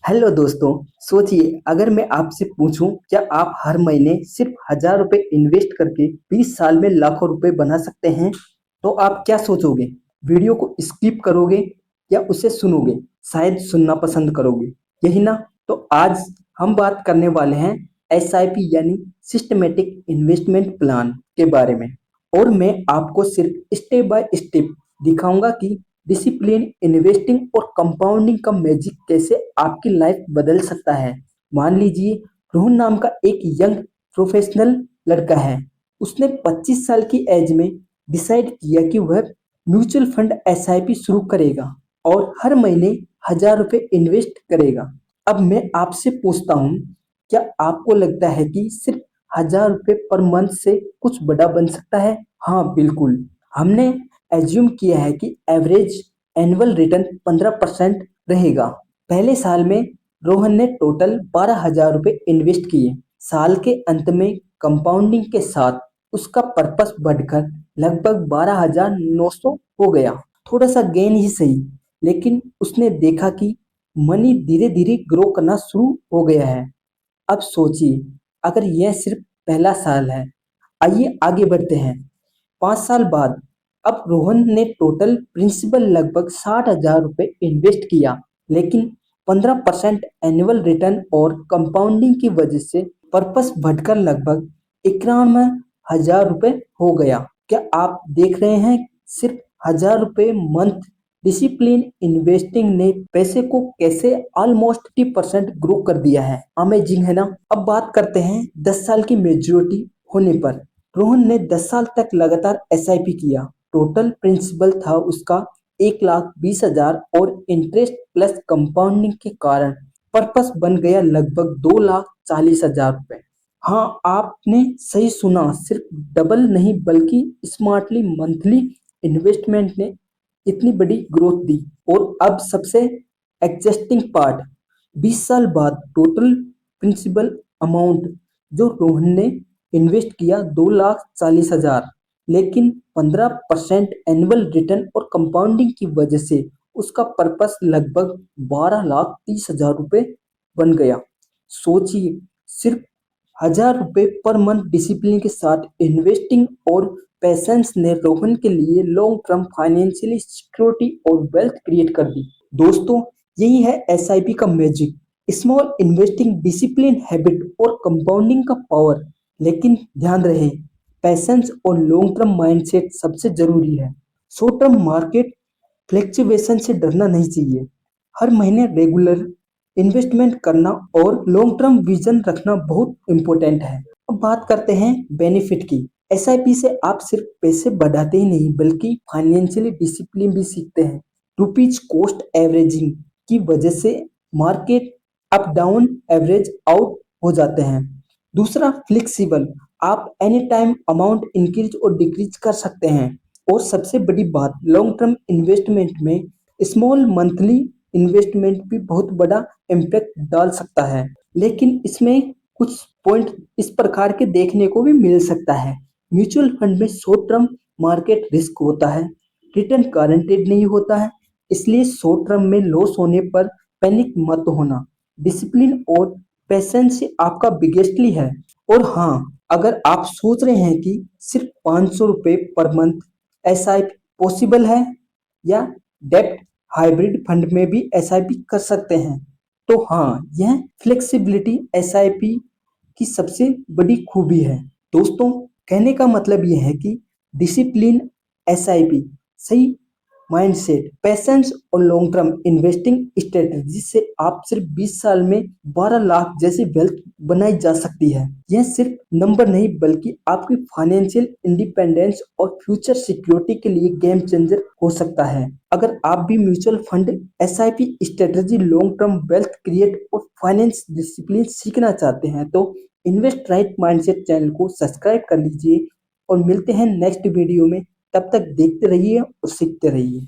Hello दोस्तों। सोचिए, अगर मैं आपसे पूछूं क्या आप हर महीने सिर्फ 1,000 रुपए इन्वेस्ट करके 20 साल में लाखों रुपए बना सकते हैं, तो आप क्या सोचोगे? वीडियो को स्किप करोगे या उसे सुनोगे? शायद सुनना पसंद करोगे, यही ना? तो आज हम बात करने वाले हैं एसआईपी यानी सिस्टमेटिक इन्वेस्टमेंट प्लान के बारे में। और मैं आपको सिर्फ स्टेप बाय स्टेप दिखाऊंगा कि डिसिप्लिन इन्वेस्टिंग और कंपाउंडिंग का मैजिक कैसे आपकी लाइफ बदल सकता है। मान लीजिए, रोहन नाम का एक यंग प्रोफेशनल लड़का है। उसने 25 साल की एज में डिसाइड किया कि वह म्यूचुअल फंड एसआईपी शुरू करेगा और हर महीने 1,000 रुपए इन्वेस्ट करेगा। अब मैं आपसे पूछता हूँ, क्या आपको लगता है कि सिर्फ 1,000 रुपए पर मंथ से कुछ बड़ा बन सकता है? हाँ, बिल्कुल। हमने एज्यूम किया है कि एवरेज एनुअल रिटर्न 15% रहेगा। पहले साल में रोहन ने टोटल 12,000 रुपए इन्वेस्ट किए। साल के अंत में कंपाउंडिंग के साथ उसका पर्पस बढ़कर लगभग 12,900 हो गया। थोड़ा सा गेन ही सही, लेकिन उसने देखा कि मनी धीरे धीरे ग्रो करना शुरू हो गया है। अब सोचिए, अगर यह सिर्फ पहला साल है। आइए आगे बढ़ते हैं। 5 साल बाद अब रोहन ने टोटल प्रिंसिपल लगभग 60,000 रुपए इन्वेस्ट किया, लेकिन 15% एनुअल रिटर्न और कंपाउंडिंग की वजह से पर्पस बढ़कर लगभग 91,000 रुपए हो गया। क्या आप देख रहे हैं? सिर्फ 1,000 रुपए मंथ डिसिप्लिन इन्वेस्टिंग ने पैसे को कैसे ऑलमोस्ट 50% ग्रो कर दिया है। अमेजिंग है ना? अब बात करते हैं 10 साल की मेच्योरिटी होने पर। रोहन ने 10 साल तक लगातार एसआईपी किया। टोटल प्रिंसिपल था उसका 1,20,000 और इंटरेस्ट प्लस कंपाउंडिंग के कारण पर्पस बन गया लगभग 2,40,000 रुपए। हाँ, आपने सही सुना, सिर्फ डबल नहीं बल्कि स्मार्टली मंथली इन्वेस्टमेंट ने इतनी बड़ी ग्रोथ दी। और अब सबसे एक्जिस्टिंग पार्ट, 20 साल बाद टोटल प्रिंसिपल अमाउंट जो रोहन ने इन्वेस्ट किया 2,40,000, लेकिन 15% एनुअल रिटर्न और कंपाउंडिंग की वजह से उसका पर्पस लगभग 12,30,000 रुपए बन गया। सोचिए, सिर्फ 1,000 रुपए पर मंथ डिसिप्लिन के साथ इन्वेस्टिंग और पेशेंस ने रोहन के लिए लॉन्ग टर्म फाइनेंशियली सिक्योरिटी और वेल्थ क्रिएट कर दी। दोस्तों, यही है एसआईपी का magic. Small investing, discipline, habit और कंपाउंडिंग का पावर। लेकिन ध्यान रहे, पेशेंस और लॉन्ग टर्म माइंडसेट सबसे जरूरी है। शॉर्ट टर्म मार्केट फ्लैक्चुएशन से डरना नहीं चाहिए। हर महीने रेगुलर इन्वेस्टमेंट करना और लॉन्ग टर्म विजन रखना बहुत इंपॉर्टेंट है। अब बात करते हैं बेनिफिट की। एसआईपी से आप सिर्फ पैसे बढ़ाते ही नहीं बल्कि फाइनेंशियली डिसिप्लिन भी सीखते हैं। रुपीज कॉस्ट एवरेजिंग की वजह से market up down average out हो जाते हैं। दूसरा, फ्लेक्सिबल, आप एनी टाइम अमाउंट इंक्रीज और डिक्रीज कर सकते हैं। और सबसे बड़ी बात, लॉन्ग टर्म इन्वेस्टमेंट में स्मॉल मंथली इन्वेस्टमेंट भी बहुत बड़ा इम्पैक्ट डाल सकता है। लेकिन इसमें कुछ पॉइंट इस प्रकार के देखने को भी मिल सकता है। म्यूचुअल फंड में शॉर्ट टर्म मार्केट रिस्क होता है, रिटर्न गारंटेड नहीं होता है, इसलिए शॉर्ट टर्म में लॉस होने पर पैनिक मत होना। डिसिप्लिन और पेशेंस आपका बिगेस्टली है। और हाँ, अगर आप सोच रहे हैं कि सिर्फ 500 रुपये पर मंथ एसआईपी पॉसिबल है या डेप्ट हाइब्रिड फंड में भी एसआईपी कर सकते हैं, तो हाँ, यह फ्लेक्सिबिलिटी एसआईपी की सबसे बड़ी खूबी है। दोस्तों, कहने का मतलब यह है कि डिसिप्लिन, एसआईपी, सही माइंडसेट, पेशेंस और लॉन्ग टर्म इन्वेस्टिंग स्ट्रेटजी से आप सिर्फ 20 साल में 12 लाख जैसी वेल्थ बनाई जा सकती है। यह सिर्फ नंबर नहीं बल्कि आपकी फाइनेंशियल इंडिपेंडेंस और फ्यूचर सिक्योरिटी के लिए गेम चेंजर हो सकता है। अगर आप भी mutual fund, SIP strategy, long term wealth create और फाइनेंस डिसिप्लिन सीखना चाहते हैं तो इन्वेस्ट राइट माइंडसेट चैनल को सब्सक्राइब कर लीजिए। और मिलते हैं नेक्स्ट वीडियो में। तब तक देखते रहिए और सीखते रहिए।